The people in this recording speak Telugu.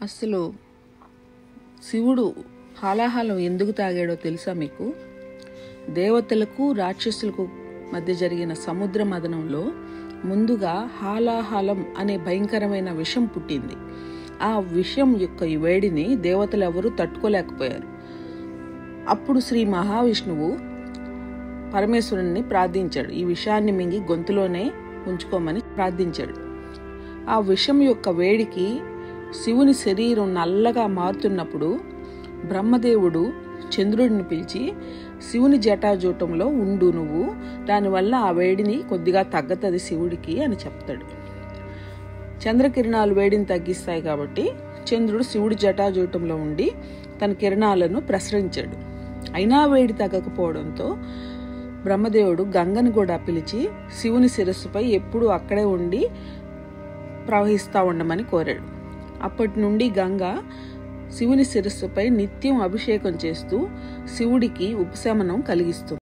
అసలు శివుడు హాలాహలం ఎందుకు తాగాడో తెలుసా మీకు? దేవతలకు రాక్షసులకు మధ్య జరిగిన సముద్ర మదనంలో ముందుగా హాలాహలం అనే భయంకరమైన విషం పుట్టింది. ఆ విషం యొక్క వేడిని దేవతలు ఎవరూ తట్టుకోలేకపోయారు. అప్పుడు శ్రీ మహావిష్ణువు పరమేశ్వరుణ్ణి ప్రార్థించాడు. ఈ విషయాన్ని మింగి గొంతులోనే ఉంచుకోమని ప్రార్థించాడు. ఆ విషం యొక్క వేడికి శివుని శరీరం నల్లగా మారుతున్నప్పుడు బ్రహ్మదేవుడు చంద్రుడిని పిలిచి, శివుని జటాజూటంలో ఉండు నువ్వు, దానివల్ల ఆ వేడిని కొద్దిగా తగ్గతుంది శివుడికి అని చెప్తాడు. చంద్రకిరణాలు వేడిని తగ్గిస్తాయి కాబట్టి చంద్రుడు శివుడి జటాజూటంలో ఉండి తన కిరణాలను ప్రసరించాడు. అయినా వేడి తగ్గకపోవడంతో బ్రహ్మదేవుడు గంగను కూడా పిలిచి శివుని శిరస్సుపై ఎప్పుడూ అక్కడే ఉండి ప్రవహిస్తూ ఉండమని కోరాడు. అప్పటి నుండి గంగ శివుని శిరస్సుపై నిత్యం అభిషేకం చేస్తూ శివుడికి ఉపశమనం కలిగిస్తుంది.